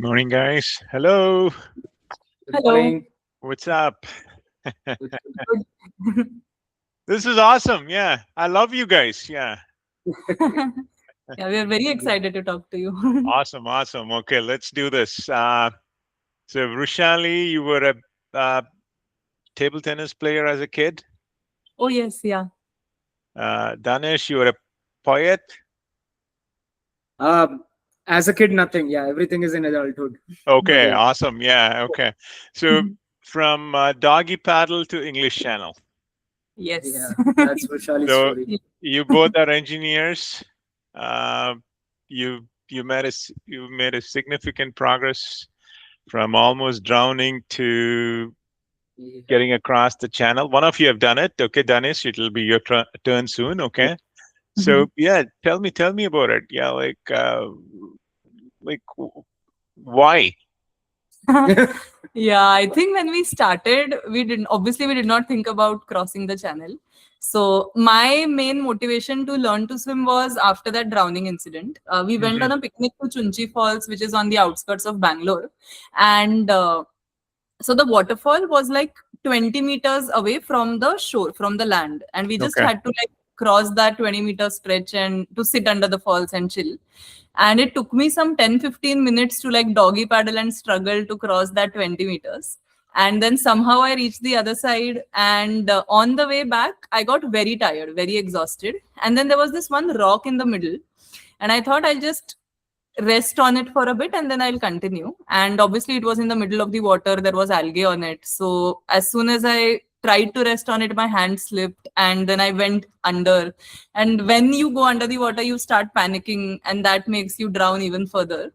Good morning, guys. Hello. Good Hello. morning. What's up? Good- Good. This is awesome. Yeah. I love you guys. Yeah. Yeah, we are very excited to talk to you. Awesome. Awesome. Okay. Let's do this. So, Vrushali, you were a uh, table tennis player as a kid. Oh, yes, yeah. Danish, you were a poet. Um, as a kid, nothing. Yeah, everything is in adulthood. But Okay. yeah, Awesome. Yeah. Okay. So, from Doggy paddle to English Channel. Yes. yeah, that's Vrushali's So, story. Yeah. you both are engineers. Uh, you made a significant progress from almost drowning to Yeah. getting across the channel. One of you have done it. Okay, Danish, it'll be your turn soon. Okay. So Mhm. yeah, tell me about it. Yeah, like why? Yeah, I think when we started, we did not think about crossing the channel. So my main motivation to learn to swim was after that drowning incident. We went Hmm. on a picnic to Chunchi Falls, which is on the outskirts of Bangalore, and so the waterfall was like 20 meters away from the shore, from the land, and we just Okay. had to like cross that 20-meter stretch and to sit under the falls and chill. And it took me some 10-15 minutes to like doggy paddle and struggle to cross that 20 meters. And then somehow I reached the other side, and on the way back I got very tired, very exhausted, and then there was this one rock in the middle, and I thought I'll just rest on it for a bit and then I'll continue. And obviously, it was in the middle of the water, there was algae on it. So, as soon as I tried to rest on it, my hand slipped and then I went under. And when you go under the water, you start panicking, and that makes you drown even further.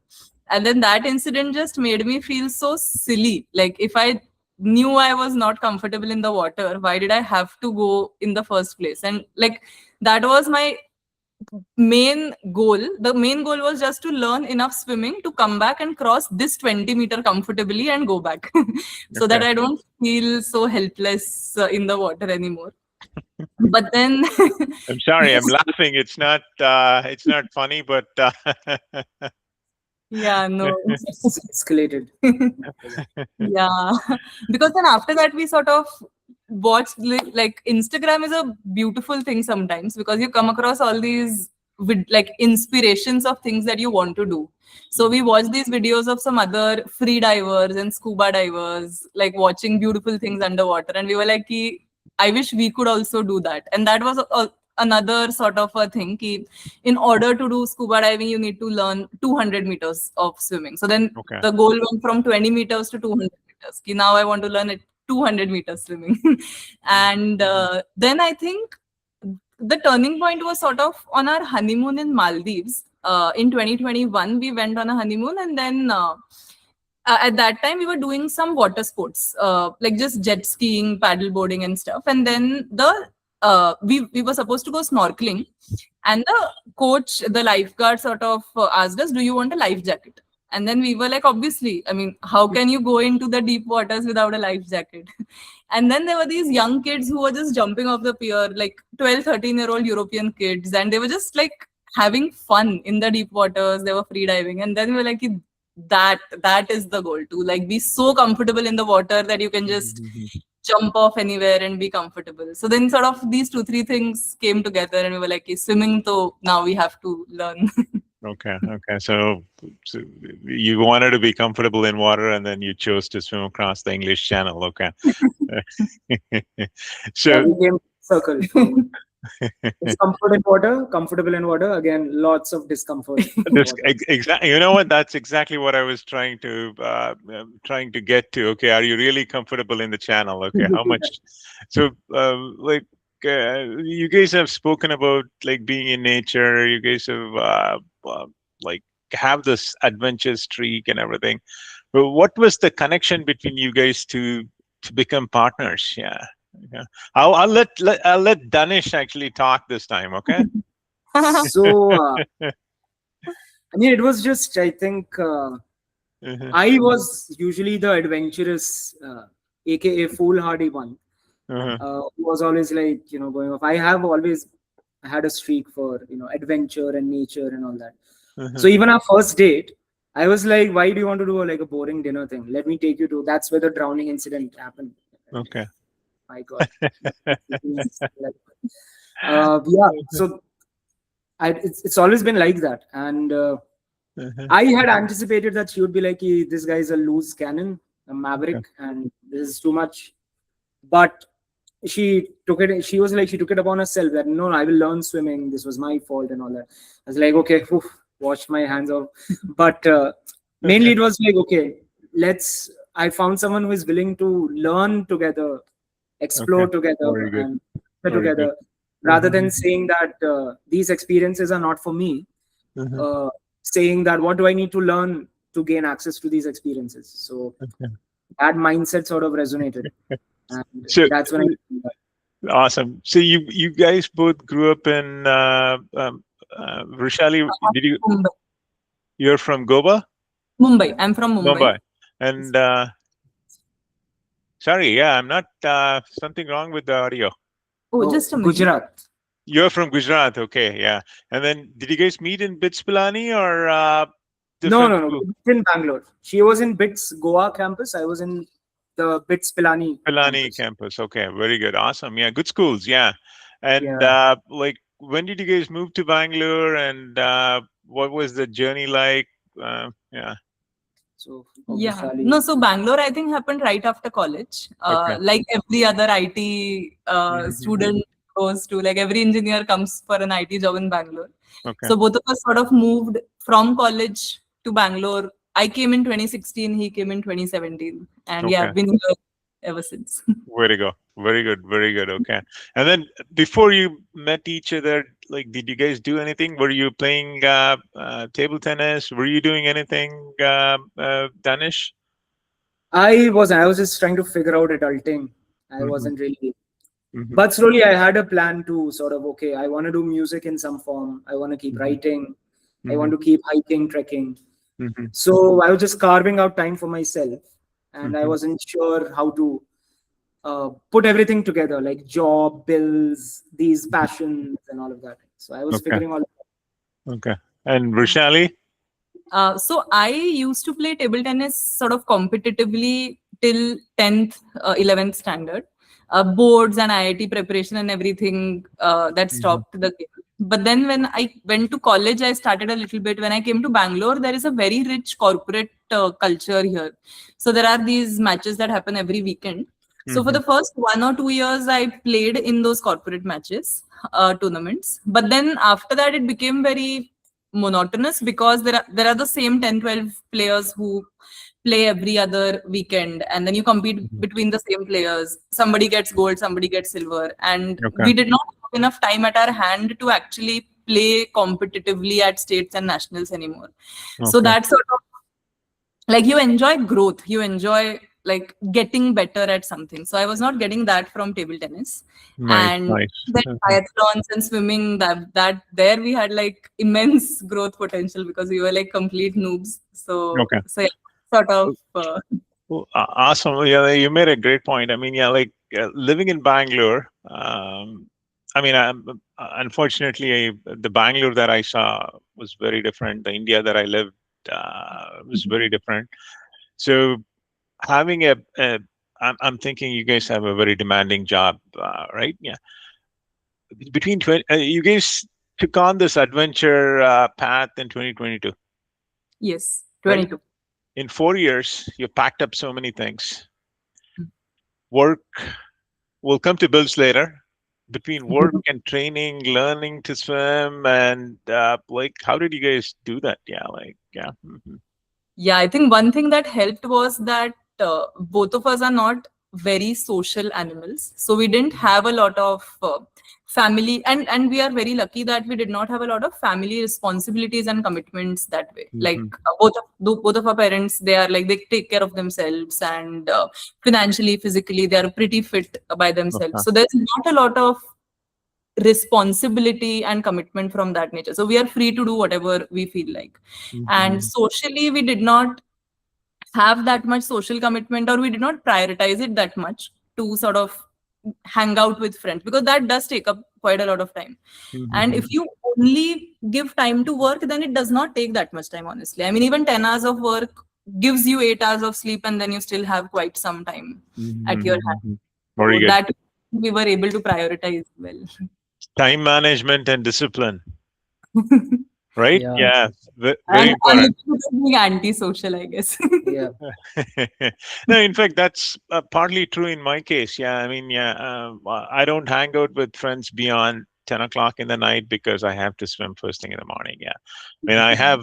And then that incident just made me feel so silly. Like, if I knew I was not comfortable in the water, why did I have to go in the first place? And like, that was my main goal was just to learn enough swimming to come back and cross this 20-meter comfortably and go back so that Okay. I don't feel so helpless in the water anymore. But then I'm sorry. I'm laughing. It's not funny, but yeah, no. It's escalated. Yeah. Because then after that we sort of watched like Instagram is a beautiful thing sometimes because you come across all these with like inspirations of things that you want to do. So we watched these videos of some other free divers and scuba divers like watching beautiful things underwater, and we were like, "Ki, I wish we could also do that." And that was another sort of a thing. Ki, in order to do scuba diving, you need to learn 200 meters of swimming. So then okay. the goal went from 20 meters to 200 meters. Ki, now I want to learn it 200 meters swimming. And then I think the turning point was sort of on our honeymoon in Maldives. In 2021, we went on a honeymoon, and then at that time we were doing some water sports, like just jet skiing, paddle boarding, and stuff. And then we were supposed to go snorkeling, and the coach, the lifeguard, sort of asked us, "Do you want a life jacket?" And then we were like, "Obviously, I mean, how can you go into the deep waters without a life jacket?" And then there were these young kids who were just jumping off the pier, like 12, 13-year-old European kids, and they were just like having fun in the deep waters. They were free diving. And then we were like, that is the goal, to like be so comfortable in the water that you can just jump off anywhere and be comfortable. So then sort of these two, three things came together, and we were like, "Okay, swimming, so now we have to learn." Okay. Okay. So you wanted to be comfortable in water, and then you chose to swim across the English Channel. Okay. Yeah, So we came circle from it's comfortable in water. Again, lots of discomfort in this water. exactly, you know what? That's exactly what I was trying to get to. Okay, are you really comfortable in the channel? Okay, how much? So, you guys have spoken about like being in nature. You guys have like have this adventure streak and everything. But what was the connection between you guys to become partners? Yeah. Yeah. I'll let Danish actually talk this time. Okay. So, I mean, it was just, I think, Mhm. I was usually the adventurous, aka foolhardy one. Uh-huh. Who was always like, going off. I have always had a streak for, adventure and nature and all that. Uh-huh. So even our first date, I was like, why do you want to do like a boring dinner thing? Let me take you to. That's where the drowning incident happened. Okay. My God. Yeah. So it's always been like that, and Uh-huh. I had anticipated that she would be like, this guy's a loose cannon, a Okay. maverick, and this is too much. But she took it. She was like, she took it upon herself that no, I will learn swimming. This was my fault and all that. I was like, okay, whew, wash my hands off. But mainly it was like, okay, let's. I found someone who is willing to learn together, explore Okay. together, Very good. and play Very good. together, rather than Mhm. saying that these experiences are not for me. Mhm. Saying that what do I need to learn to gain access to these experiences. So Okay. that mindset sort of resonated, and So that's when awesome. So you guys both grew up in Vrushali. Did you? Mumbai. You're from Goa, Mumbai. I'm from Mumbai. Mumbai, and sorry, yeah, I'm not something wrong with the audio. Oh, just a minute. Gujarat. You're from Gujarat, okay, yeah. And then did you guys meet in BITS Pilani or No, different no, no. school? In Bangalore. She was in BITS Goa campus. I was in the BITS Pilani Pilani campus. campus. Okay, very good, awesome. Yeah, good schools, yeah. And Yeah. like, when did you guys move to Bangalore, and what was the journey like? Yeah. So Yeah. Vrushali. No, so Bangalore, I think, happened right after college. Okay. Like every other IT Mhm. student goes to, like every engineer comes for an IT job in Bangalore. Okay. So both of us sort of moved from college to Bangalore. I came in 2016, he came in 2017. And yeah, Okay. I've been here ever since. Way to go. Very good. Very good. Okay. And then before you met each other, like, did you guys do anything? Were you playing table tennis? Were you doing anything, Danish? I was just trying to figure out adulting. I Hmm. wasn't really. Hmm. But slowly I had a plan to sort of, okay, I want to do music in some form. I want to keep Hmm. writing. I Hmm. want to keep hiking, trekking. Hmm. So I was just carving out time for myself, and I Hmm. wasn't sure how to put everything together, like job, bills, these passions, and all of that. So I was Okay. figuring all. Okay. And Vrushali? So I used to play table tennis sort of competitively till 10th, 11th standard. Boards and IIT preparation and everything that Hmm. stopped the game. But then when I went to college, I started a little bit. When I came to Bangalore, there is a very rich corporate culture here. So there are these matches that happen every weekend. So for Hmm. the first 1 or 2 years, I played in those corporate matches, tournaments. But then after that, it became very monotonous because there are the same 10-12 players who play every other weekend, and then you compete Hmm. between the same players. Somebody gets gold, somebody gets silver, and Okay. we did not have enough time at our hand to actually play competitively at states and nationals anymore. So Okay. that sort of, like, you enjoy growth, you enjoy like getting better at something. So I was not getting that from table tennis. Nice. And Nice. then Okay. triathlons and swimming, that there we had like immense growth potential because we were like complete noobs. Okay. So yeah, sort of Well, awesome. Yeah, you made a great point. I mean, yeah, like living in Bangalore. I mean, unfortunately, the Bangalore that I saw was very different. The India that I lived was very different. So having I'm thinking you guys have a very demanding job, right? Yeah. Between 20, you guys took on this adventure path in 2022, yes, right? 22. In 4 years, you packed up so many things. Work, we'll come to bills later. Between work and training, learning to swim, and like, how did you guys do that? Yeah, like, yeah. Mhm. Yeah, I think one thing that helped was that both of us are not very social animals. So we didn't have a lot of family, and we are very lucky that we did not have a lot of family responsibilities and commitments that way. Like Mhm. both of our parents, they are like, they take care of themselves, and financially, physically, they are pretty fit by themselves. Okay. So there's not a lot of responsibility and commitment from that nature. So we are free to do whatever we feel like. And Mhm. socially, we did not have that much social commitment, or we did not prioritize it that much to sort of hang out with friends, because that does take up quite a lot of time. And Mhm. if you only give time to work, then it does not take that much time, honestly. I mean, even 10 hours of work gives you 8 hours of sleep, and then you still have quite some time at your hand. Very So good. that we were able to prioritize well. Time management and discipline, right? Yeah. Yeah, very And a important. little bit being anti-social, I guess. Yeah. No, in fact, that's partly true in my case. Yeah, I mean, yeah, I don't hang out with friends beyond 10 o'clock in the night because I have to swim first thing in the morning. Yeah, I mean, I have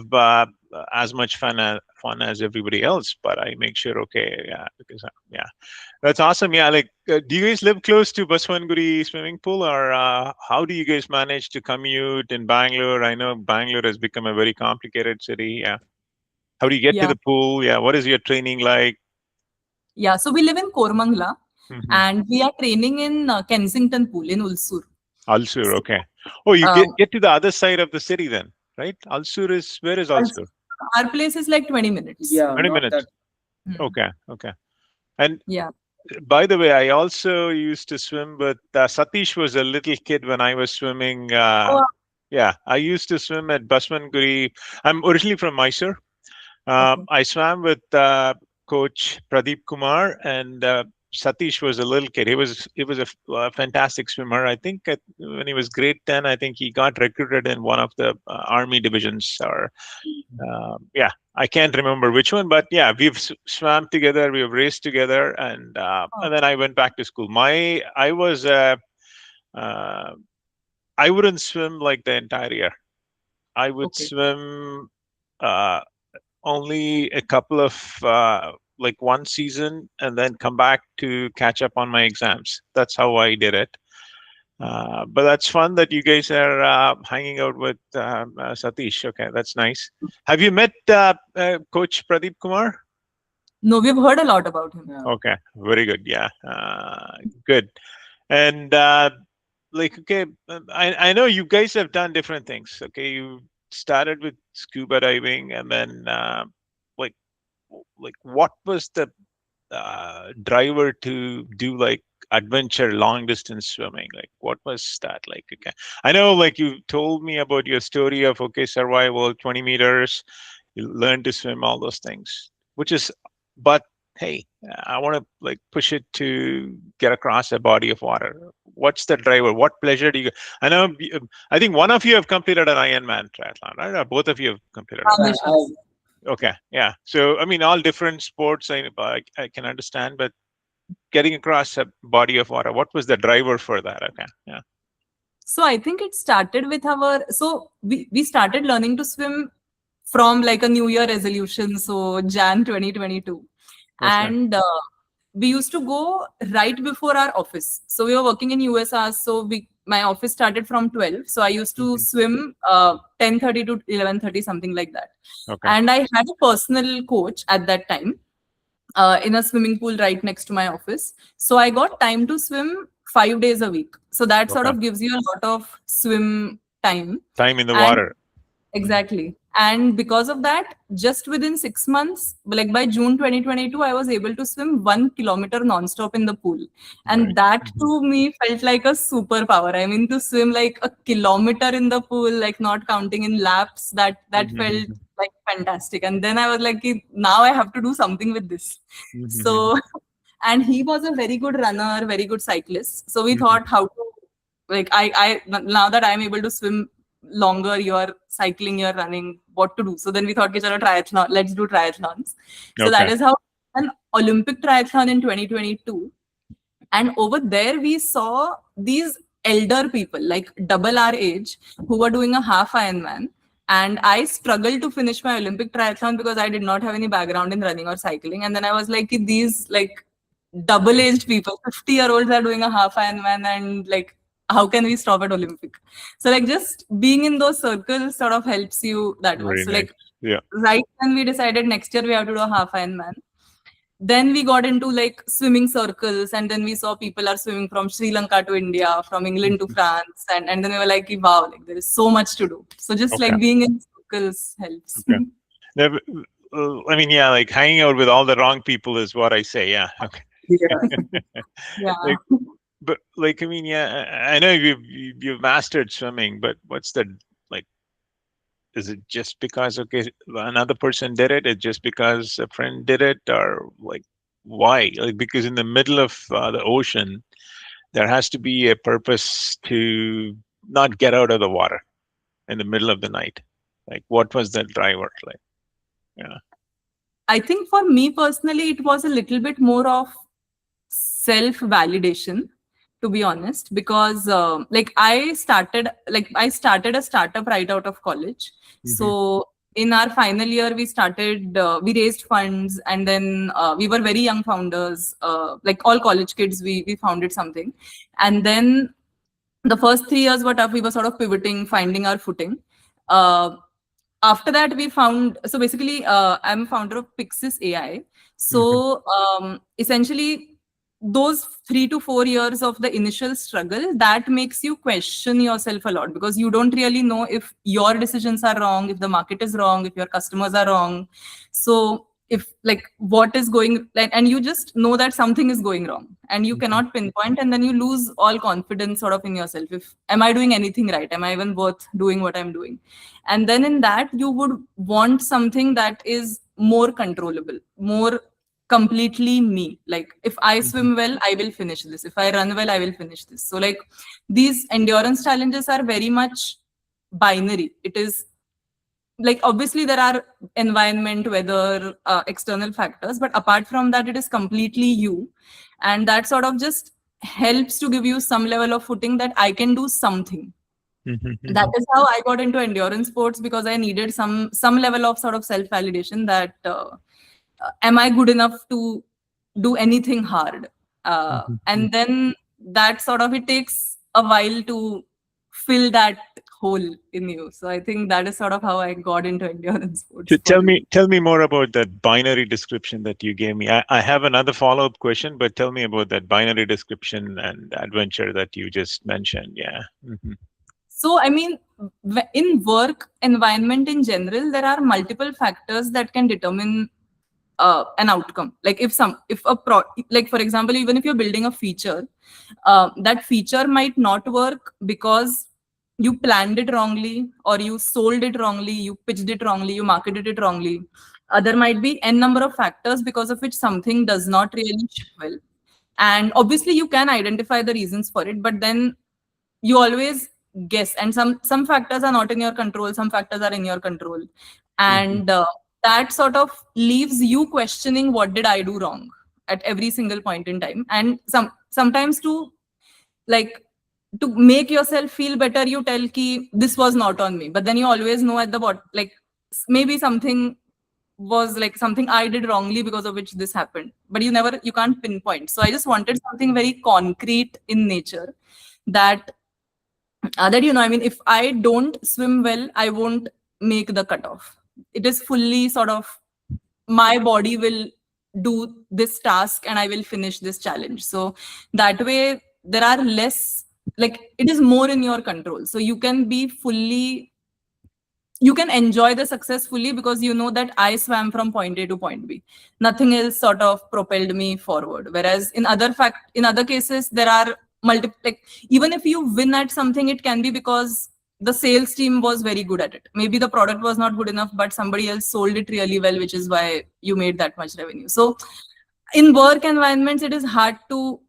as much fun as everybody else, but I make sure, okay, yeah, because yeah, that's awesome. Yeah, like, do you guys live close to Baswanguri swimming pool, or how do you guys manage to commute in Bangalore? I know Bangalore has become a very complicated city. Yeah. How do you get to Yeah. the pool? Yeah. What is your training like? Yeah. So we live in Kormangla, Mm-hmm. and we are training in Kensington Pool in Ulsur. Ulsur. Okay. Oh, you Um, get to the other side of the city then, right? Ulsur is, where is Ulsur? our place is like 20 minutes. Yeah. 20 Not minutes. that. Okay. Okay. And Yeah. by the way, I also used to swim with Satish was a little kid when I was swimming. Oh, Yeah, I used to swim at Baswanguri. I'm originally from Mysore. okay. I swam with Coach Pradeep Kumar, and Satish was a little kid. He was a fantastic swimmer. I think when he was grade 10, I think he got recruited in one of the army divisions. Or yeah, I can't remember which one, but yeah, we've swam together, we've raced together, Oh, and then I went back to school. Uh, I wouldn't swim like the entire year. I would okay. swim. Uh, Only a couple of like one season and then come back to catch up on my exams. That's how I did it. But that's fun that you guys are hanging out with Satish. Okay, that's nice. Have you met Coach Pradeep Kumar? No, we've heard a lot about him. Yeah. Okay, very good. Yeah, good. And like, okay, I know you guys have done different things. Okay, you started with scuba diving, and then like what was the driver to do like adventure long distance swimming? Like, what was that like? Okay, I know, like, you told me about your story of, okay, survival 20 meters, you learn to swim, all those things, which is, but hey, I want to like push it to get across a body of water. What's the driver? What pleasure do you get? I know, I think one of you have completed an Ironman triathlon, right? Or both of you have completed it. Yeah. Ambitions. Okay, yeah. So I mean, all different sports, I can understand, but getting across a body of water, what was the driver for that? Okay, yeah. So I think it started with we started learning to swim from like a New Year resolution, so Jan 2022. Okay. And we used to go right before our office. So we were working in USR, so my office started from 12. So I used to Mhm. swim 10:30 to 11:30, something like that. Okay. And I had a personal coach at that time in a swimming pool right next to my office. So I got time to swim 5 days a week. So that sort Okay. of gives you a lot of swim time. Time in the And water. exactly. And because of that, just within 6 months, like by June 2022, I was able to swim 1 kilometer nonstop in the pool. And Right. that to me felt like a superpower. I mean, to swim like a kilometer in the pool, like not counting in laps, that felt Mhm. like fantastic. And then I was like, "Ki, now I have to do something with this." Mhm. So, and he was a very good runner, very good cyclist. So we Mhm. thought how to, like, now that I'm able to swim longer, you're cycling, you're running, what to do. So then we thought, okay, chalo, triathlon, let's do triathlons. So that Okay. is how an Olympic triathlon in 2022. And over there, we saw these elder people, like double our age, who were doing a half Ironman. And I struggled to finish my Olympic triathlon because I did not have any background in running or cycling. And then I was like, these like double-aged people, 50-year-olds are doing a half Ironman, and like, how can we stop at Olympic? So like just being in those circles sort of helps you that much. Very So nice. like Yeah. right when we decided next year we have to do a half Ironman, then we got into like swimming circles, and then we saw people are swimming from Sri Lanka to India, from England to Mhm. France, and then we were like, wow, like there is so much to do. So just Okay. like being in circles helps. Okay. Now, I mean, yeah, like hanging out with all the wrong people is what I say. Yeah. Okay. Yeah. Yeah. Like, but like, I mean, yeah, I know you've mastered swimming, but what's the Is it just because okay another person did it? It's just because a friend did it, or like why? Like because in the middle of the ocean, there has to be a purpose to not get out of the water in the middle of the night. Like what was the driver? Like yeah. I think for me personally, it was a little bit more of self-validation, to be honest, because I started a startup right out of college. So in our final year, we raised funds, and then we were very young founders, like all college kids, we founded something. And then the first 3 years were tough. We were sort of pivoting, finding our footing. Uh, After that, so basically, I'm a founder of Pixis AI. So essentially, those 3 to 4 years of the initial struggle, that makes you question yourself a lot, because you don't really know if your decisions are wrong, if the market is wrong, if your customers are wrong. So if like what is going, like, and you just know that something is going wrong and you cannot pinpoint, and then you lose all confidence sort of in yourself. If am I doing anything right? Am I even worth doing what I'm doing? And then in that, you would want something that is more controllable, more completely me. Like if I swim well, I will finish this. If I run well, I will finish this. So like these endurance challenges are very much binary. It is like obviously there are environment, weather, external factors, but apart from that, it is completely you. And that sort of just helps to give you some level of footing that I can do something. That is how I got into endurance sports, because I needed some level of sort of self validation that am I good enough to do anything hard? And then that sort of, it takes a while to fill that hole in you. So I think that is sort of how I got into endurance sports. Tell me more about that binary description that you gave me. I have another follow-up question, but tell me about that binary description and adventure that you just mentioned. Yeah. So, I mean, in work environment in general, there are multiple factors that can determine an outcome. Like like for example, even if you're building a feature, that feature might not work because you planned it wrongly, or you sold it wrongly, you pitched it wrongly, you marketed it wrongly. There might be n number of factors because of which something does not really ship well. And obviously, you can identify the reasons for it, but then you always guess, and some factors are not in your control, some factors are in your control. And that sort of leaves you questioning, what did I do wrong at every single point in time? And sometimes like to make yourself feel better, you tell ki this was not on me, but then you always know at the bottom, like maybe something was like something I did wrongly because of which this happened, but you can't pinpoint. So I just wanted something very concrete in nature, that I mean, if I don't swim well, I won't make the cutoff. It is fully sort of, my body will do this task and I will finish this challenge. So that way, there are less, like it is more in your control. So you can enjoy the success fully, because you know that I swam from point A to point B. Nothing else sort of propelled me forward. Whereas in other cases, there are multiple, like even if you win at something, it can be because the sales team was very good at it. Maybe the product was not good enough, but somebody else sold it really well, which is why you made that much revenue. So in work environments, it is hard to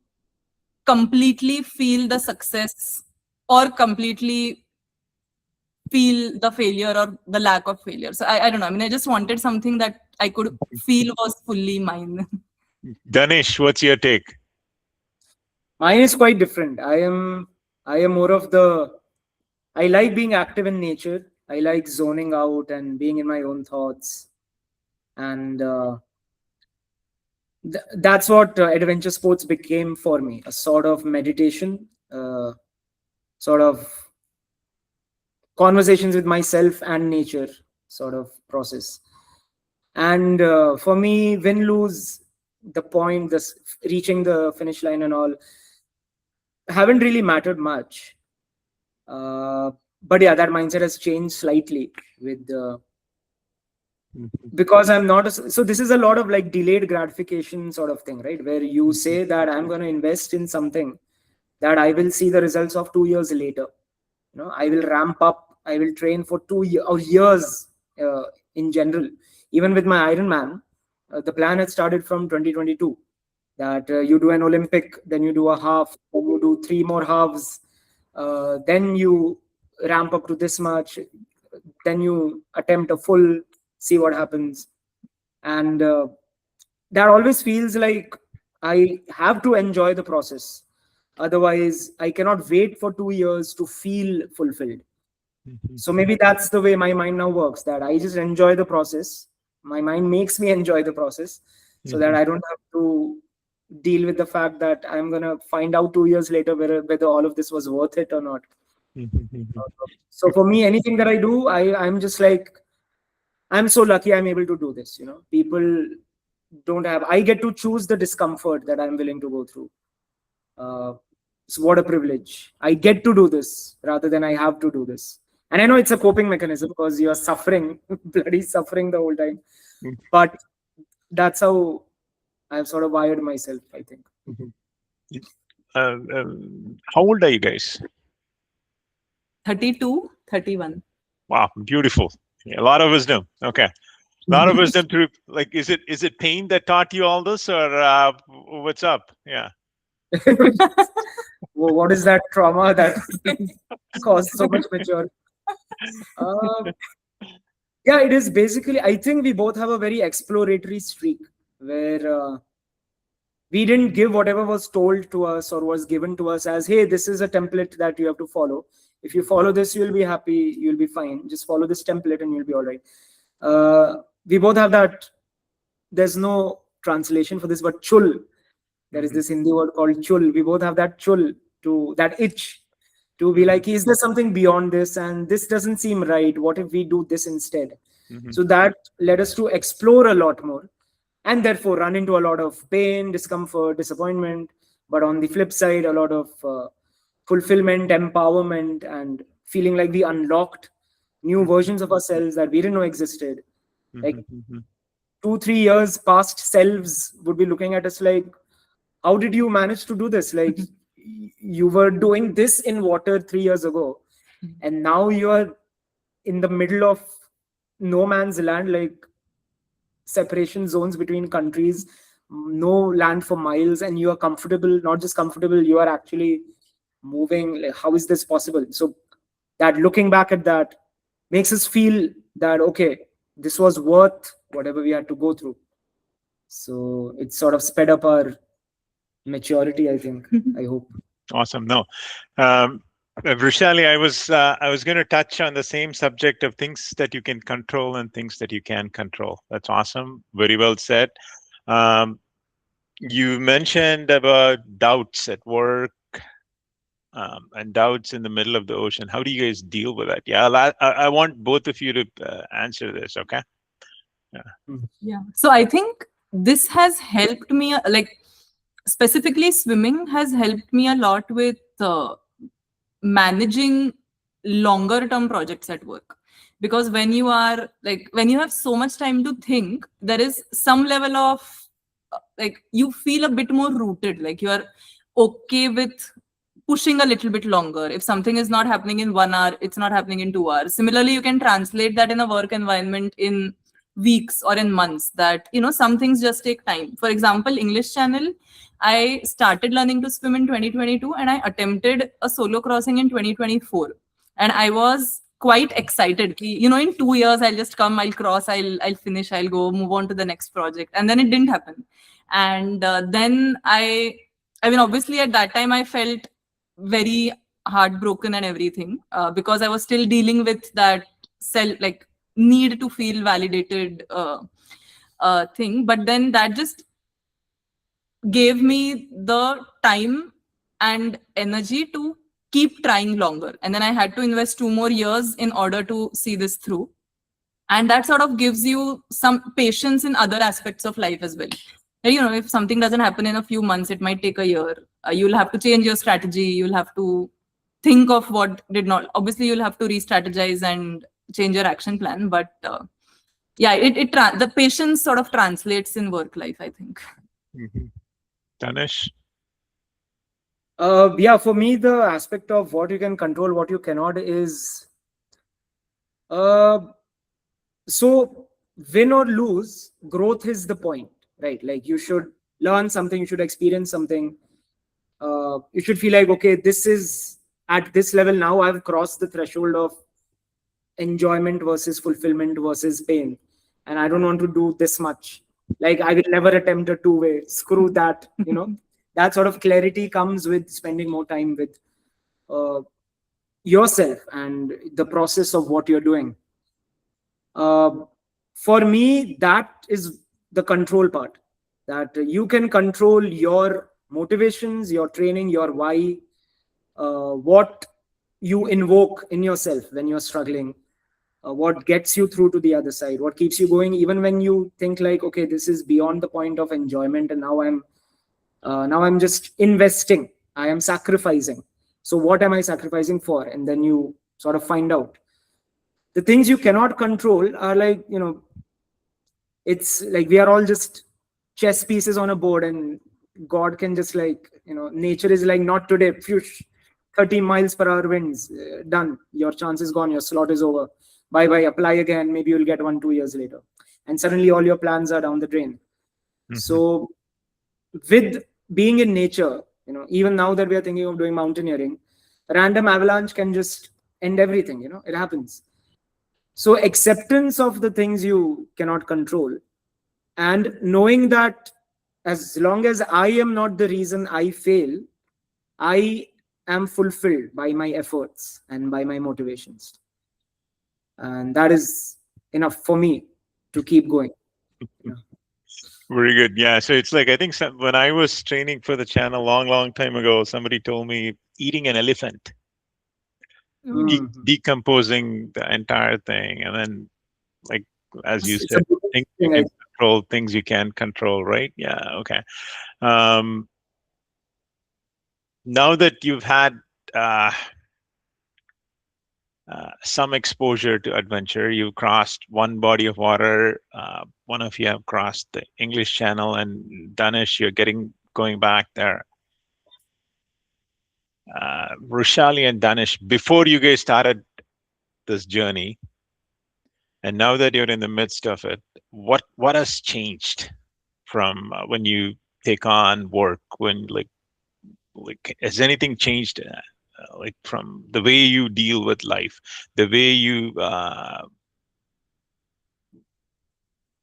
completely feel the success or completely feel the failure or the lack of failure. So I don't know. I mean, I just wanted something that I could feel was fully mine. Danish, what's your take? Mine is quite different. I am more of I like being active in nature. I like zoning out and being in my own thoughts. And that's what adventure sports became for me, a sort of meditation, sort of conversations with myself and nature sort of process. And for me, win, lose, the point, reaching the finish line and all, haven't really mattered much. But yeah, that mindset has changed slightly with because I'm not so this is a lot of like delayed gratification sort of thing, right? Where you say that I'm going to invest in something that I will see the results of 2 years later. I will ramp up I will train for 2 years in general. Even with my Ironman, the plan had started from 2022, that you do an Olympic, then you do a half, then you do 3 more halves, then you ramp up to this much, then you attempt a full, see what happens. And that always feels like I have to enjoy the process. Otherwise, I cannot wait for 2 years to feel fulfilled. So maybe that's the way my mind now works, that I just enjoy the process. My mind makes me enjoy the process so that I don't have to deal with the fact that I'm going to find out 2 years later whether all of this was worth it or not. So for me, anything that I do, I'm just like, I'm so lucky I'm able to do this. People don't have, I get to choose the discomfort that I'm willing to go through. So what a privilege. I get to do this rather than I have to do this. And I know it's a coping mechanism because you're suffering, bloody suffering the whole time. But that's how I've sort of wired myself, I think. How old are you guys? 32, 31. Wow, beautiful. Yeah, a lot of wisdom. Okay. A lot of wisdom through, like, is it pain that taught you all this, or what's up? Yeah. Well, what is that trauma that caused so much maturity? Yeah, it is basically, I think we both have a very exploratory streak where we didn't give whatever was told to us or was given to us as, hey, this is a template that you have to follow. If you follow this, you'll be happy, you'll be fine. Just follow this template and you'll be all right. We both have that. There's no translation for this, but chul. There is this Hindi word called chul. We both have that chul, to that itch to be like, is there something beyond this? And this doesn't seem right. What if we do this instead? So that led us to explore a lot more, and therefore run into a lot of pain, discomfort, disappointment. But on the flip side, a lot of fulfillment, empowerment, and feeling like we unlocked new versions of ourselves that we didn't know existed. Like 2-3 years past selves would be looking at us like, how did you manage to do this? Like, you were doing this in water 3 years ago, and now you're in the middle of no man's land, like separation zones between countries, no land for miles, and you are comfortable. Not just comfortable, you are actually moving. Like, how is this possible? So that, looking back at that, makes us feel that, okay, this was worth whatever we had to go through. So it sort of sped up our maturity, I think. I hope. Awesome. No, Vrushali, I was going to touch on the same subject of things that you can control and things that you can control. That's awesome. Very well said. You mentioned about doubts at work and doubts in the middle of the ocean. How do you guys deal with that? Yeah, I want both of you to answer this. Okay. Yeah. So I think this has helped me, like, specifically swimming has helped me a lot with managing longer term projects at work. Because when you have so much time to think, there is some level of like, you feel a bit more rooted, like you are okay with pushing a little bit longer. If something is not happening in 1 hour, it's not happening in 2 hours. Similarly, you can translate that in a work environment in weeks or in months, that some things just take time. For example, English Channel, I started learning to swim in 2022 and I attempted a solo crossing in 2024, and I was quite excited. In 2 years I'll just come, I'll cross, I'll finish, I'll go move on to the next project. And then it didn't happen. And then I mean, obviously at that time I felt very heartbroken and everything, because I was still dealing with that need to feel validated thing. But then that just gave me the time and energy to keep trying longer. And then I had to invest 2 more years in order to see this through. And that sort of gives you some patience in other aspects of life as well. If something doesn't happen in a few months, it might take a year. You'll have to change your strategy. You'll have to think of what did not. Obviously, you'll have to re-strategize and change your action plan. But the patience sort of translates in work life, I think. Danish? For me, the aspect of what you can control, what you cannot is Uh, so win or lose, growth is the point, right? Like you should learn something, you should experience something. You should feel like, okay, this is at this level now. I've crossed the threshold of enjoyment versus fulfillment versus pain, and I don't want to do this much. Like I will never attempt a two-way. Screw that. That sort of clarity comes with spending more time with uh, yourself and the process of what you're doing. uh, for me, that is the control part, that you can control your motivations, your training, your why, what you invoke in yourself when you're struggling, what gets you through to the other side, what keeps you going even when you think like, okay, this is beyond the point of enjoyment, and now I'm just investing, I am sacrificing. So what am I sacrificing for? And then you sort of find out the things you cannot control are like, it's like we are all just chess pieces on a board, and God can just like, nature is like, not today, phew, 30 miles per hour winds, done, your chance is gone, your slot is over, bye bye, apply again, maybe you'll get 1-2 years later, and suddenly all your plans are down the drain. So with being in nature, even now that we are thinking of doing mountaineering, random avalanche can just end everything. It happens. So acceptance of the things you cannot control, and knowing that as long as I am not the reason I fail, I am fulfilled by my efforts and by my motivations, and that is enough for me to keep going. Very good. Yeah. So it's like, I think when I was training for the channel long time ago, somebody told me eating an elephant, decomposing the entire thing. And then, like, as you It's said, a things you thing, can control, things you can't control, right? Yeah. Okay. Now that you've had some exposure to adventure, you've crossed one body of water. One of you have crossed the English Channel, and Danish, you're going back there. Vrushali and Danish, before you guys started this journey, and now that you're in the midst of it, what has changed from when you take on work? When like has anything changed? Like from the way you deal with life, the way you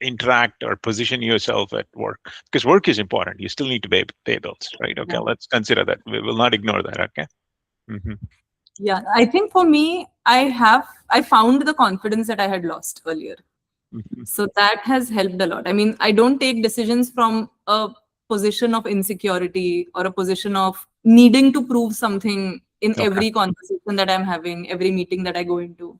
interact or position yourself at work, because work is important. You still need to pay bills, right? Okay, let's consider that. We will not ignore that. Okay. Yeah, I think for me, I found the confidence that I had lost earlier. So that has helped a lot. I mean, I don't take decisions from a position of insecurity or a position of needing to prove something in every conversation that I'm having, every meeting that I go into.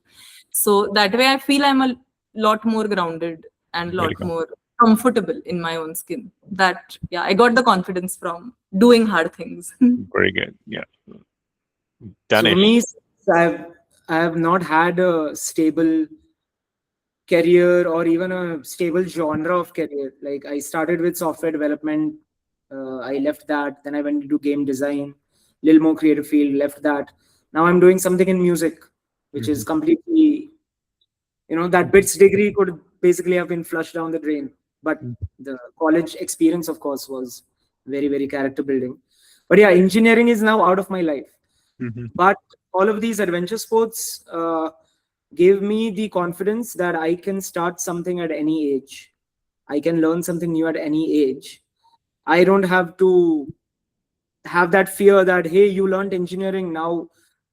So that way I feel I'm a lot more grounded and a lot more comfortable in my own skin. That, yeah, I got the confidence from doing hard things. Very good. Yeah. So for me, I have not had a stable career or even a stable genre of career. Like I started with software development, I left that, then I went into game design, little more creative field, left that. Now I'm doing something in music, which is completely, that bits degree could basically have been flushed down the drain, but the college experience, of course, was very, very character building. But yeah, engineering is now out of my life. But all of these adventure sports gave me the confidence that I can start something at any age. I can learn something new at any age. I don't have to have that fear that, hey, you learned engineering, now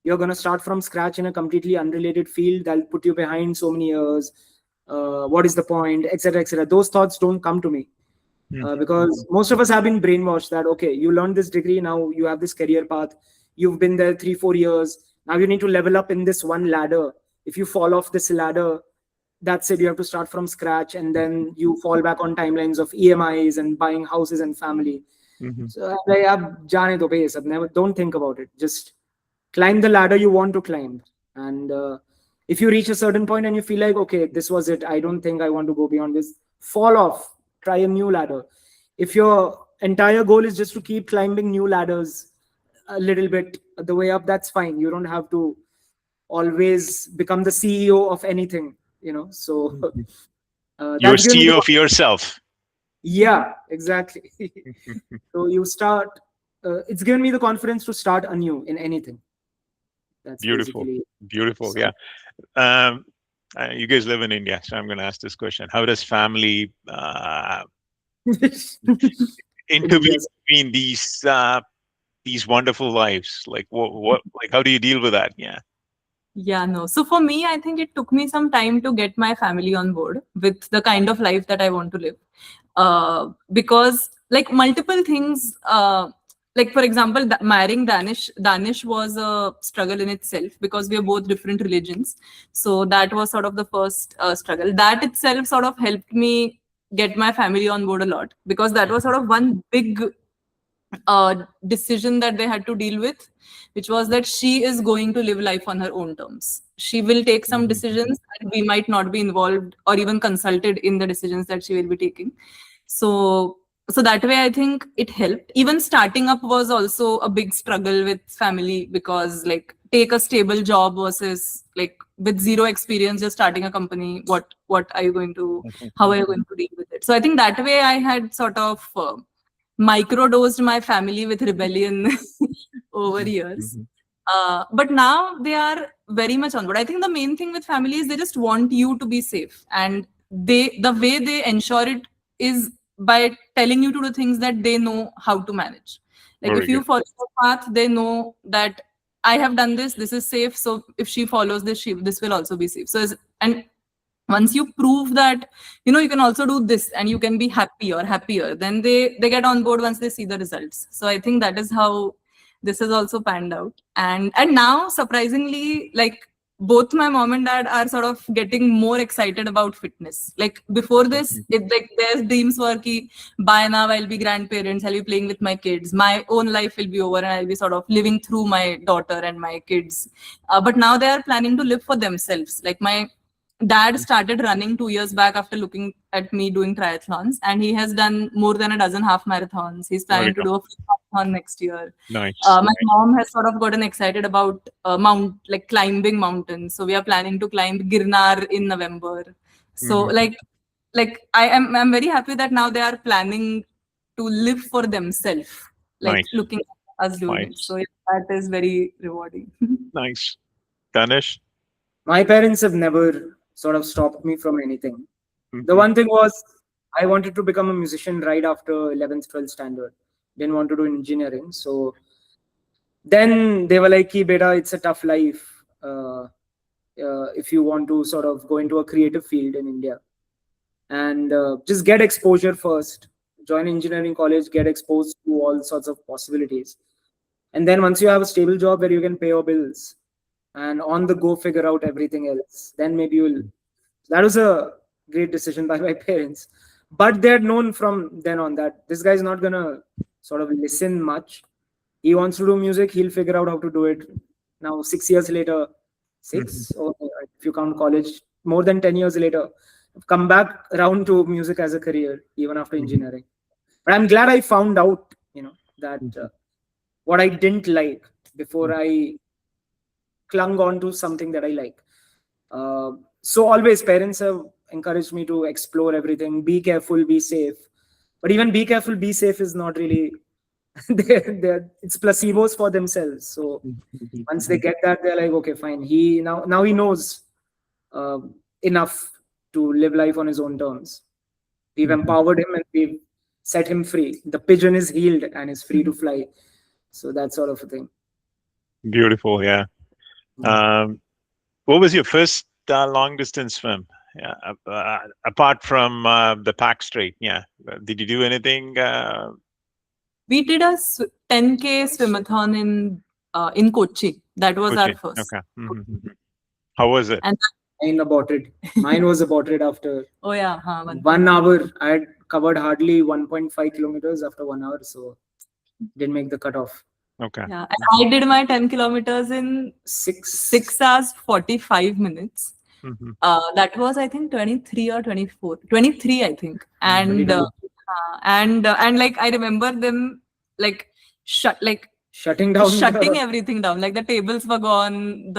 you're going to start from scratch in a completely unrelated field that'll put you behind so many years. What is the point, etc., etc. Those thoughts don't come to me. Because most of us have been brainwashed that, okay, you learned this degree, now you have this career path, you've been there 3-4 years, now you need to level up in this one ladder. If you fall off this ladder, that's it, you have to start from scratch, and then you fall back on timelines of EMIs and buying houses and family. So I'm like, jaane do bhai, never, don't think about it, just climb the ladder you want to climb. And if you reach a certain point and you feel like, okay, this was it, I don't think I want to go beyond this, fall off, try a new ladder. If your entire goal is just to keep climbing new ladders a little bit the way up, that's fine. You don't have to always become the CEO of anything, so You're that's given me CEO of yourself. yeah, exactly. So you start, it's given me the confidence to start anew in anything. That's Beautiful. basically Beautiful. so. Yeah. Um, you guys live in India, so I'm going to ask this question: how does family intervene India's between these wonderful lives? Like like how do you deal with that? Yeah. Yeah, no. So for me, I think it took me some time to get my family on board with the kind of life that I want to live. Because like multiple things, like for example, marrying Danish was a struggle in itself because we are both different religions. So that was sort of the first struggle. That itself sort of helped me get my family on board a lot, because that was sort of one big decision that they had to deal with, which was that she is going to live life on her own terms. She will take some Mhm. decisions and we might not be involved or even consulted in the decisions that she will be taking. So that way I think it helped. Even starting up was also a big struggle with family, because like take a stable job versus like with zero experience just starting a company, what are you going to, how are you going to deal with it? So I think that way I had sort of microdosed my family with rebellion over years. Mhm. But now they are very much on board. I think the main thing with family is they just want you to be safe, and the way they ensure it is by telling you to do things that they know how to manage. Like if Very you good. follow a path, they know that I have done this. This is safe. So if she follows this, this will also be safe. And once you prove that you can also do this and you can be happy or happier, then they get on board once they see the results. So I think that is how this has also panned out. And now surprisingly, like both my mom and dad are sort of getting more excited about fitness. Like before this, it like their dreams were ki by now I'll be grandparents, I'll be playing with my kids, my own life will be over and I'll be sort of living through my daughter and my kids. But now they are planning to live for themselves. Like my dad started running 2 years back after looking at me doing triathlons, and he has done more than a dozen half marathons. He's Very planning to good. do a full marathon next year. Nice. My mom has sort of gotten excited about climbing mountains, so we are planning to climb Girnar in November. So Mhm. I'm very happy that now they are planning to live for themselves, like Nice. looking at us doing it. Nice. So yeah, that is very rewarding. Nice. Danish. my parents have never sort of stopped me from anything. The Mhm. one thing was I wanted to become a musician right after 11th, 12th standard. Didn't want to do engineering. So then they were like, "Ki beta, it's a tough life if you want to sort of go into a creative field in India. And just get exposure first. Join engineering college, get exposed to all sorts of possibilities. And then once you have a stable job where you can pay your bills and on the go figure out everything else, then maybe you'll." That was a great decision by my parents. But they had known from then on that this guy's not gonna sort of listen much. He wants to do music, he'll figure out how to do it. Now 6 years later, Mhm. six, or if you count college, more than 10 years later, I've come back around to music as a career, even after Mhm. engineering. But I'm glad I found out, that Mhm. what I didn't like before I clung on to something that I like. So always parents have encouraged me to explore everything, be careful, be safe. But even be careful, be safe is not really it's placebos for themselves. So once they Mhm. get that, they're like, okay, fine. Now he knows uh, enough to live life on his own terms. We've Mhm. empowered him and we've set him free. The pigeon is healed and is free to fly. So that sort of a thing. Beautiful. Yeah. Mm. Um, what was your first long distance swim? Yeah. Apart from the Pack Straight. Yeah. Did you do anything? We did a 10K swimathon in Kochi. That was our Kochi. first. Okay. Mhm. How was it? And Mine aborted. Mine was aborted after oh yeah, 1 hour. I had covered hardly 1.5 kilometers after 1 hour, so didn't make the cutoff. Okay. yeah. And I did my 10 kilometers in 6. 6 hours 45 minutes. Mhm. That was I think 23 or 24. 23 I think. Mhm. And 22. and like I remember them like shutting down shutting the... everything down. Like the tables were gone,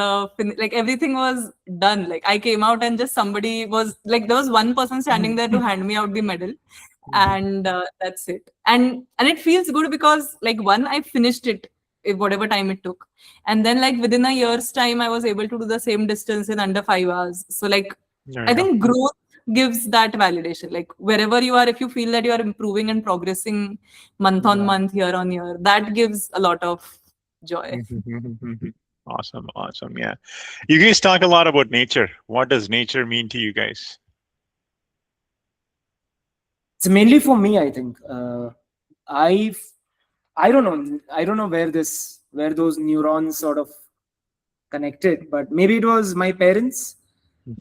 like everything was done. Like I came out and just somebody was like, there was one person standing there to hand me out the medal, and that's it. And it feels good because like one, I finished it whatever time it took, and then like within a year's time, I was able to do the same distance in under 5 hours. So like There I you go. think growth gives that validation. Like wherever you are, if you feel that you are improving and progressing month on month, year on year, that gives a lot of joy. Awesome, awesome. Yeah. You guys talk a lot about nature. What does nature mean to you guys? It's mainly for me, I think. I I don't know. I don't know where those neurons sort of connected, but maybe it was my parents.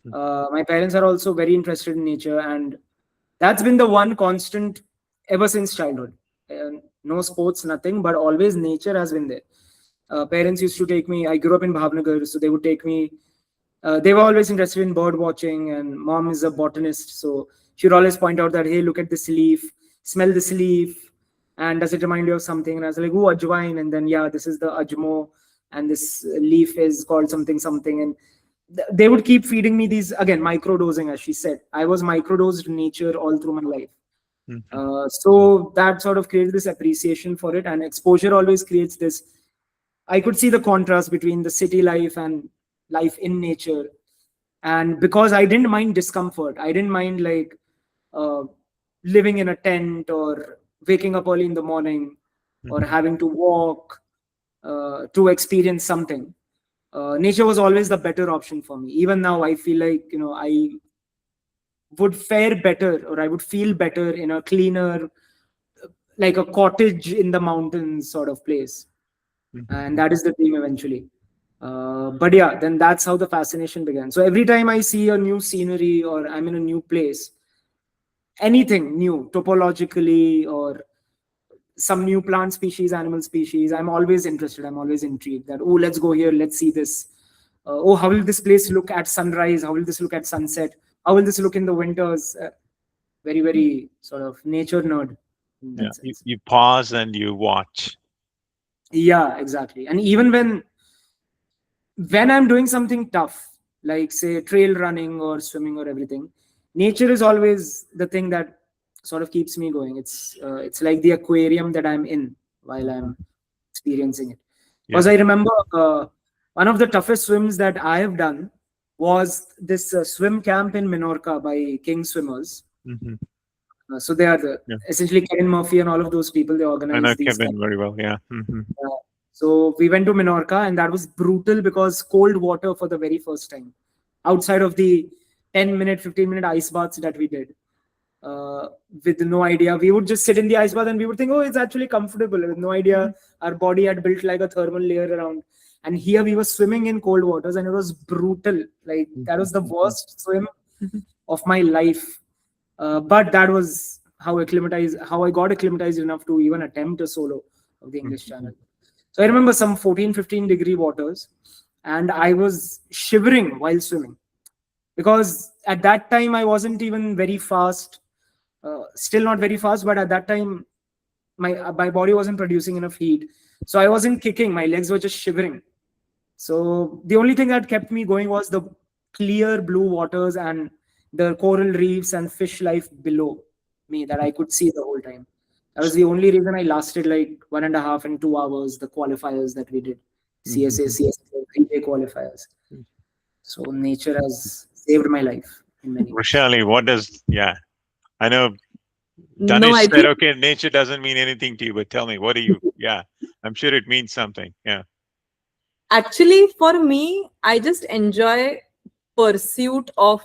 My parents are also very interested in nature, and that's been the one constant ever since childhood. No sports, nothing, but always nature has been there. Parents used to take me. I grew up in Bhavnagar, so they would take me. They were always interested in bird watching, and mom is a botanist, so she would always point out that, hey, look at this leaf, smell this leaf, and does it remind you of something? And I was like, oh, ajwain, and then yeah, this is the ajmo, and this leaf is called something something, and they would keep feeding me these, again, microdosing, as she said. I was microdosed nature all through my life. So that sort of created this appreciation for it, and exposure always creates this. I could see the contrast between the city life and life in nature. And because I didn't mind discomfort, I didn't mind like uh, living in a tent or waking up early in the morning or having to walk to experience something. Nature was always the better option for me. Even now, I feel like, I would fare better, or I would feel better in a cleaner, like a cottage in the mountains sort of place. And that is the dream eventually. But yeah, then that's how the fascination began. So every time I see a new scenery or I'm in a new place, anything new topologically or some new plant species, animal species, I'm always interested. I'm always intrigued that, oh, let's go here, let's see this. Oh, how will this place look at sunrise? How will this look at sunset? How will this look in the winters? Very, very sort of nature nerd in that Yeah. sense. You pause and you watch. Yeah, exactly. And even when I'm doing something tough, like say trail running or swimming or everything, nature is always the thing that sort of keeps me going. It's like the aquarium that I'm in while I'm experiencing it. Because Yeah. I remember one of the toughest swims that I have done was this swim camp in Minorca by King Swimmers. So they are Yeah. essentially Kevin Murphy and all of those people. They I organize know these Kevin camps. very well. Yeah. So we went to Minorca, and that was brutal because cold water for the very first time, outside of the 10-minute, 15-minute ice baths that we did. With no idea, we would just sit in the ice bath and we would think, oh, it's actually comfortable. With no idea, our body had built like a thermal layer around. And here we were swimming in cold waters, and it was brutal. Like that was the worst swim of my life. But that was how I got acclimatized enough to even attempt a solo of the English Channel. So I remember some 14, 15-degree waters, and I was shivering while swimming because at that time I wasn't even very fast, still not very fast, but at that time my body wasn't producing enough heat. So I wasn't kicking, my legs were just shivering. So the only thing that kept me going was the clear blue waters and the coral reefs and fish life below me that I could see the whole time. That was the only reason I lasted like 1.5 and 2 hours, the qualifiers that we did. CSA, CSA, 3-day qualifiers. So nature has saved my life in many ways. Vrushali, what does, yeah. I know No, Danish I said, think okay, nature doesn't mean anything to you, but tell me, what do you, yeah, I'm sure it means something. Yeah. actually for me, I just enjoy pursuit of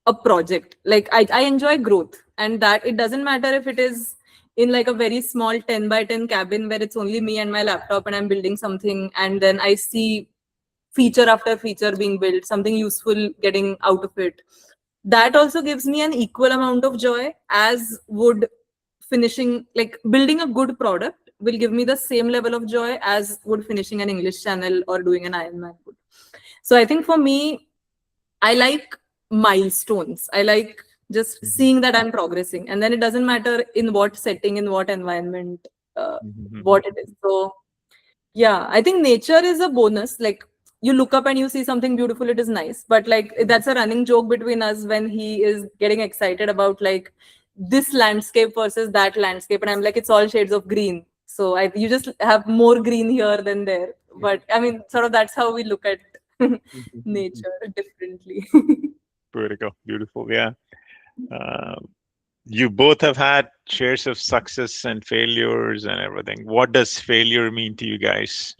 a project. Like I enjoy growth, and that it doesn't matter if it is in like a very small 10 by 10 cabin where it's only me and my laptop and I'm building something, and then I see feature after feature being built, something useful getting out of it. That also gives me an equal amount of joy as would finishing, like building a good product will give me the same level of joy as would finishing an English channel or doing an Ironman would. So I think for me, I like milestones. I like just seeing that I'm progressing, and then it doesn't matter in what setting, in what environment, what it is. So Yeah, I think nature is a bonus. Like you look up and you see something beautiful, it is nice. But like that's a running joke between us when he is getting excited about like this landscape versus that landscape, and I'm like, it's all shades of green. So you just have more green here than there. But I mean, sort of that's how we look at nature differently. Beautiful, beautiful. Yeah. Um, you both have had shares of success and failures and everything. What does failure mean to you guys?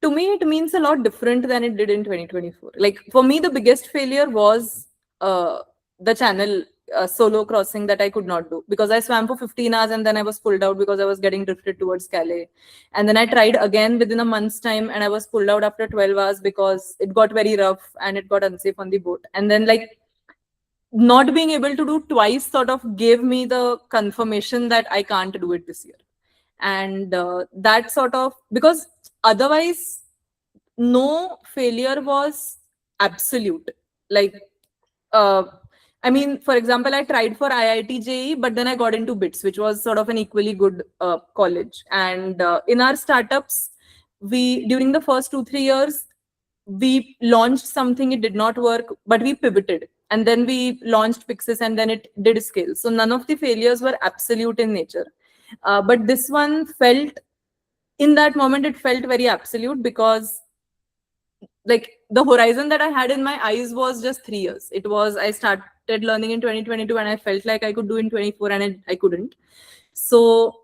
To me, it means a lot different than it did in 2024. Like for me, the biggest failure was the channel solo crossing that I could not do because I swam for 15 hours and then I was pulled out because I was getting drifted towards Calais. And then I tried again within a month's time and I was pulled out after 12 hours because it got very rough and it got unsafe on the boat. And then like not being able to do twice sort of gave me the confirmation that I can't do it this year. And that sort of, because otherwise no failure was absolute. Like uh, I mean, for example, I tried for IIT JEE, but then I got into BITS, which was sort of an equally good college. And in our startups, we during the first 2-3 years we launched something, it did not work, but we pivoted, and then we launched Pixis, and then it did scale. So none of the failures were absolute in nature. But this one felt, in that moment, it felt very absolute because like the horizon that I had in my eyes was just 3 years. It was, I started learning in 2022 and I felt like I could do in 24 and I couldn't. So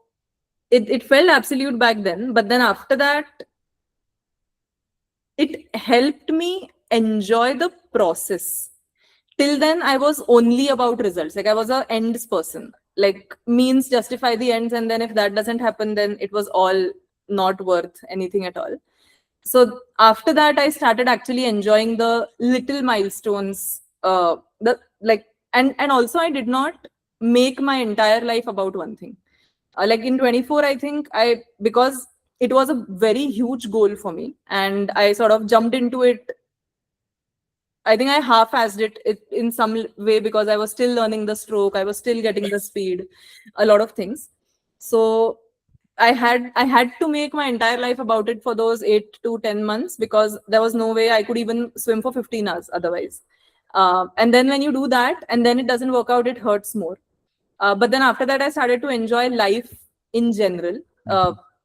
it felt absolute back then. But then after that, it helped me enjoy the process. Till then, I was only about results. Like I was a ends person. Like means justify the ends, and then if that doesn't happen, then it was all not worth anything at all. So after that, I started actually enjoying the little milestones. The like, and also I did not make my entire life about one thing. Like in 24, I think because it was a very huge goal for me, and I sort of jumped into it. I think I half-assed it in some way because I was still learning the stroke, I was still getting the speed, a lot of things. So I had to make my entire life about it for those 8 to 10 months because there was no way I could even swim for 15 hours otherwise. And then when you do that and then it doesn't work out, it hurts more. But then after that, I started to enjoy life in general.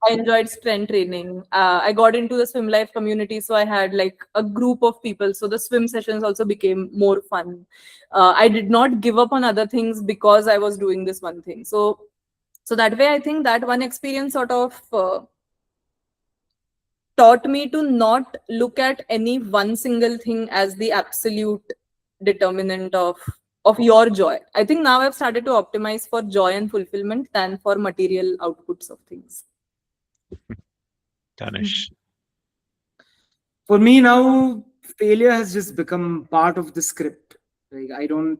I enjoyed strength training. I got into the swim life community, so I had like a group of people. So the swim sessions also became more fun. I did not give up on other things because I was doing this one thing. So that way, I think that one experience sort of taught me to not look at any one single thing as the absolute determinant of your joy. I think now I've started to optimize for joy and fulfillment than for material outputs of things. Danish. For me now, failure has just become part of the script. Like I don't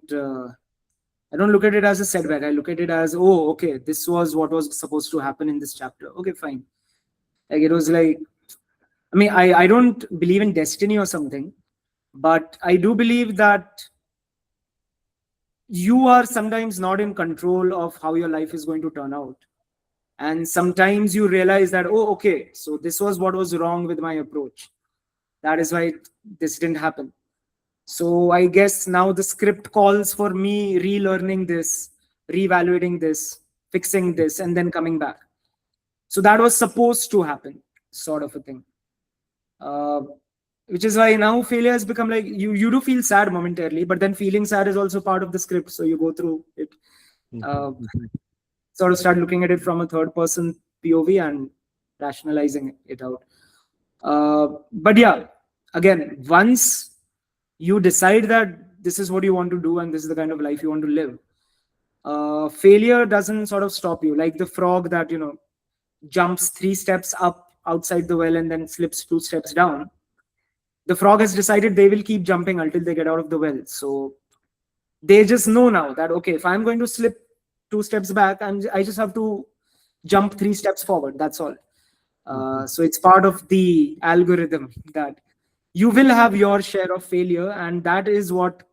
look at it as a setback. I look at it as, oh, okay, this was what was supposed to happen in this chapter. Okay, fine. Like it was like, I mean, I don't believe in destiny or something, but I do believe that you are sometimes not in control of how your life is going to turn out. And sometimes you realize that, oh, okay, so this was what was wrong with my approach. That is why this didn't happen. So I guess now the script calls for me relearning this, reevaluating this, fixing this, and then coming back. So that was supposed to happen, sort of a thing. Which is why now failure has become like, you do feel sad momentarily, but then feeling sad is also part of the script. So you go through it, sort of start looking at it from a third person POV and rationalizing it out. But yeah, again, once you decide that this is what you want to do and this is the kind of life you want to live, failure doesn't sort of stop you. Like the frog that, jumps 3 steps up outside the well and then slips 2 steps down. The frog has decided they will keep jumping until they get out of the well. So they just know now that, okay, if I'm going to slip 2 steps back, I just have to jump 3 steps forward. That's all. So it's part of the algorithm that you will have your share of failure, and that is what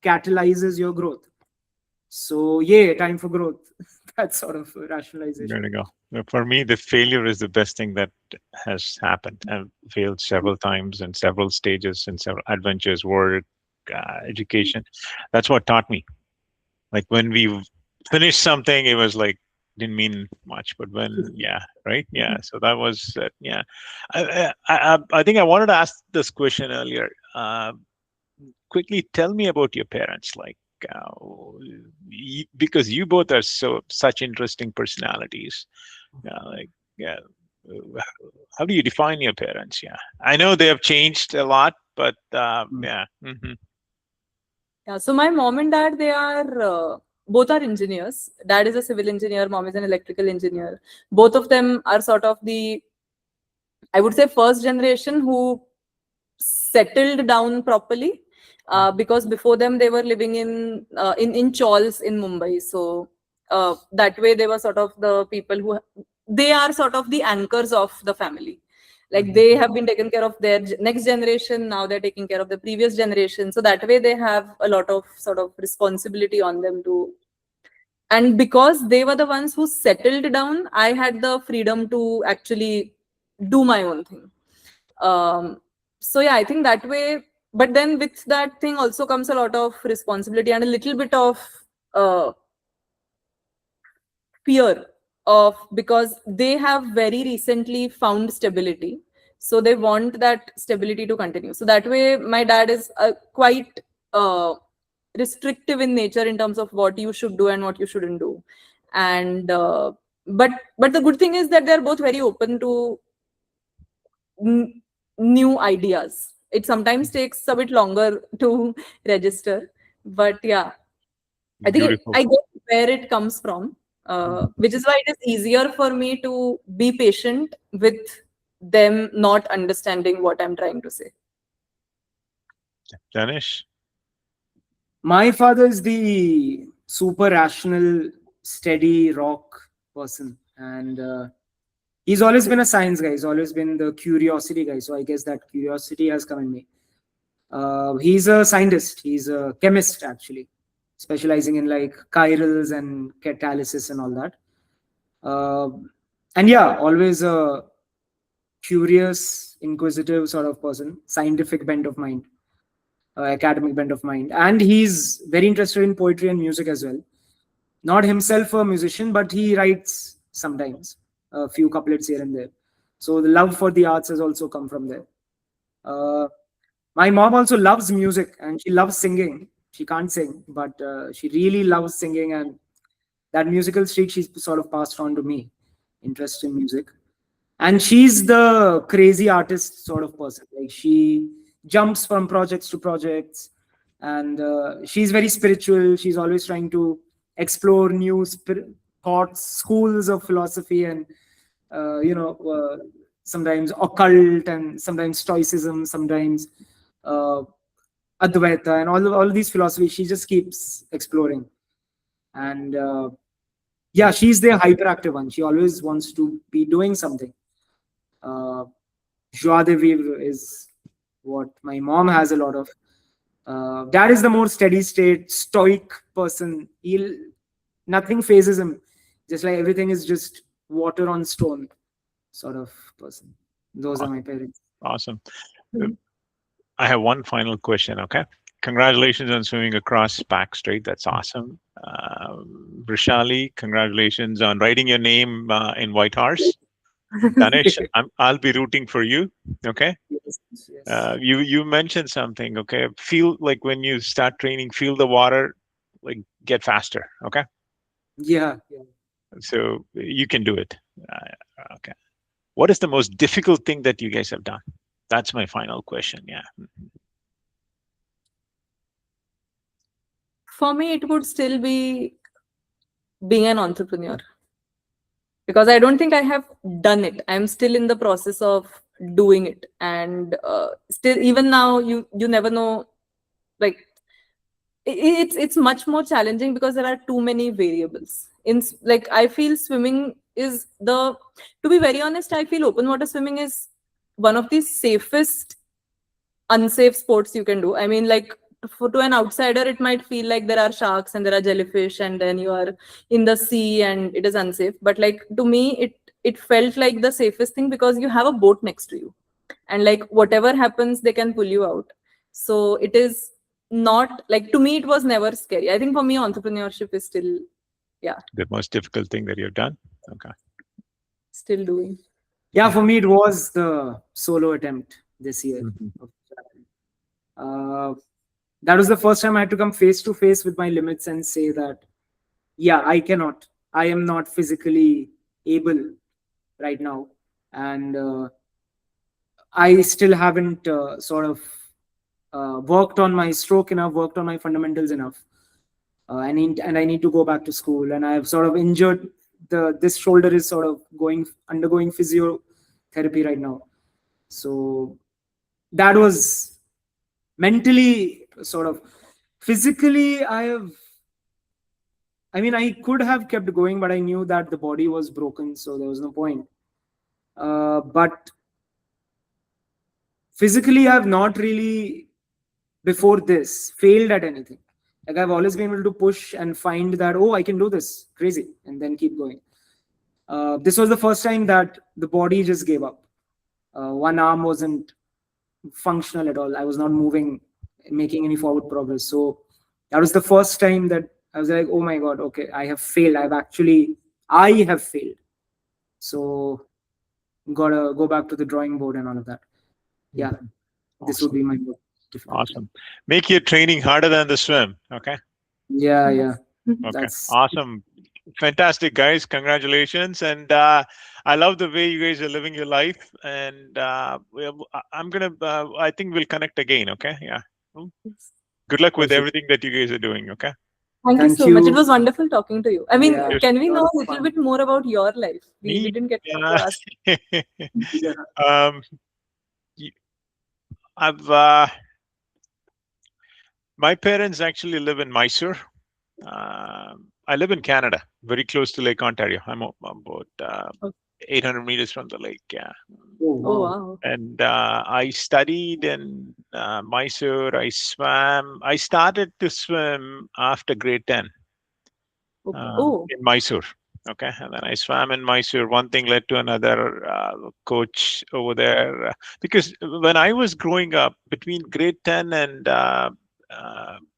catalyzes your growth. So yeah, time for growth. that sort of There rationalization. you go. For me, the failure is the best thing that has happened. I've failed several times in several stages, in several adventures, work, education. That's what taught me. Like when we finished something, it was like didn't mean much, but when, yeah, right, yeah. So that was, yeah. I think I wanted to ask this question earlier. Quickly, tell me about your parents. Like, because you both are such interesting personalities. Like, yeah. How do you define your parents? Yeah, I know they have changed a lot, but yeah. Yeah, so my mom and dad, they are both are engineers. Dad is a civil engineer, mom is an electrical engineer. Both of them are sort of the, I would say, first generation who settled down properly. Because before them they were living in chawls in Mumbai. So that way they were sort of the people who, they are sort of the anchors of the family. Like they have been taken care of their next generation, now they're taking care of the previous generation. So that way they have a lot of sort of responsibility on them to, and because they were the ones who settled down, I had the freedom to actually do my own thing. um so yeah, I think that way. But then with that thing also comes a lot of responsibility and a little bit of uh fear of, because they have very recently found stability, so they want that stability to continue. So that way my dad is quite uh, restrictive in nature in terms of what you should do and what you shouldn't do. And but the good thing is that they're both very open to n- new ideas. It sometimes takes a bit longer to register, but yeah, I think Beautiful. I get where it comes from, which is why it is easier for me to be patient with them not understanding what I'm trying to say. Danish. My father is the super rational, steady rock person, and he's always been a science guy. He's always been the curiosity guy. So I guess that curiosity has come in me. He's a scientist. He's a chemist actually, specializing in like chirals and catalysis and all that. Uh, and yeah, always a curious, inquisitive sort of person, scientific bent of mind, academic bent of mind, and he's very interested in poetry and music as well. Not himself a musician, but he writes sometimes a few couplets here and there. So the love for the arts has also come from there. Uh, my mom also loves music and she loves singing. She can't sing, but she really loves singing, and that musical streak she's sort of passed on to me. Interest in music, and she's the crazy artist sort of person. Like she jumps from projects to projects, and she's very spiritual. She's always trying to explore new thoughts, schools of philosophy, and sometimes occult, and sometimes stoicism, sometimes uh, Advaita, and all of these philosophies. She just keeps exploring, and yeah, she's the hyperactive one. She always wants to be doing something. uh, joie de vivre is what my mom has a lot of. Dad is the more steady state, stoic person. He'll Nothing phases him. Just like everything is just water on stone sort of person. Those are my parents. Awesome. I have one final question. Okay. Congratulations on swimming across Pack Strait. That's awesome. Vrushali, congratulations on writing your name in White Horse. Danish, I'll be rooting for you. Okay. Yes, yes. You mentioned something. Okay. Feel like when you start training, feel the water, like get faster. Okay. Yeah, yeah. So you can do it. Okay. What is the most difficult thing that you guys have done? That's my final question. Yeah. For me, it would still be being an entrepreneur, because I don't think I have done it. I'm still in the process of doing it, and still, even now, you never know. Like it's much more challenging because there are too many variables. Like I feel swimming is the, to be very honest, I feel open water swimming is one of the safest unsafe sports you can do. I mean, like to an outsider, it might feel like there are sharks and there are jellyfish, and then you are in the sea and it is unsafe. But like to me, it felt like the safest thing because you have a boat next to you, and like whatever happens, they can pull you out. So it is not like, to me, it was never scary. I think for me, entrepreneurship is still, yeah, The most difficult thing that you've done. Okay. still doing. Yeah, for me it was the solo attempt this year. Mhm. Uh, that was the first time I had to come face to face with my limits and say that, yeah, I am not physically able right now. And I still haven't worked on my stroke enough, worked on my fundamentals enough. And I need to go back to school. And I've sort of injured this shoulder is sort of undergoing physiotherapy right now. So that was mentally sort of. Physically, I could have kept going, but I knew that the body was broken, so there was no point. But physically, I've not really, before this, failed at anything. Like, I've always been able to push and find that, oh, I can do this, crazy, and then keep going. This was the first time that the body just gave up. One arm wasn't functional at all. I was not moving, making any forward progress. So that was the first time that I was like, oh my God, okay, I have failed. I have failed. So gotta go back to the drawing board and all of that. Yeah, this would be my most difficult. Awesome. Make your training harder than the swim. Okay. Yeah, yeah. Okay. That's Awesome. Fantastic, guys. Congratulations. And I love the way you guys are living your life. And I think we'll connect again. Okay. Yeah. Good luck with everything that you guys are doing. Okay. Thank you Thank so much. It you. was wonderful talking to you. I mean, Yeah. can we know a Lots of little fun. bit more about your life? We Me? didn't get to Yeah. ask. Yeah. Y- I've my parents actually live in Mysore. I live in Canada, very close to Lake Ontario. I'm about 800 meters from the lake. Yeah. Oh, Oh, wow. wow. And I studied in Mysore. I swam. I started to swim after grade 10 Okay. Oh, in Mysore. Okay. And then I swam in Mysore. One thing led to another. Coach over there. Because when I was growing up, between grade 10 and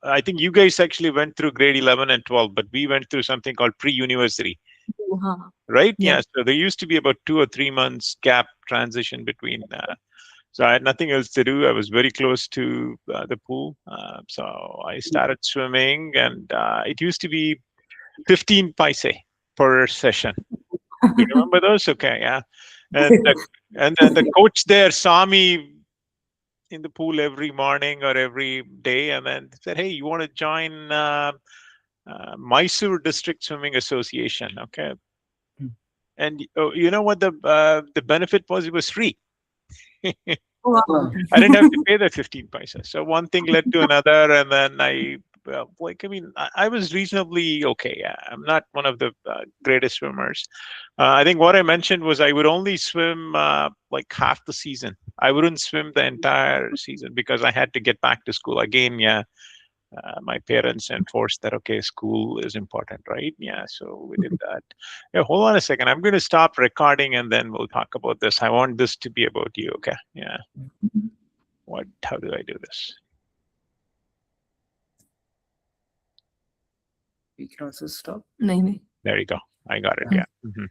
I think you guys actually went through grade 11 and 12, but we went through something called pre-university. uh-huh. Right? Yeah. Yeah. So there used to be about 2 or 3 months gap transition between. So I had nothing else to do. I was very close to the pool. So I started swimming, and it used to be 15 paise per session. Do you remember those? Okay. Yeah. And then the coach there saw me in the pool every morning or every day, and then said, "Hey, you want to join Mysore District Swimming Association?" Okay. And you know what the benefit was? It was free. Oh, wow. I didn't have to pay the 15 paisa. So one thing led to another, and then I was reasonably okay. Yeah, I'm not one of the greatest swimmers. I think what I mentioned was I would only swim like half the season. I wouldn't swim the entire season because I had to get back to school again. Yeah, my parents enforced that, okay, school is important, right? Yeah, so we did that. Yeah, hold on a second. I'm going to stop recording and then we'll talk about this. I want this to be about you. Okay. Yeah. How do I do this? We can also stop. Nahi, nahi. There you go. I got it. Yeah. Mhm.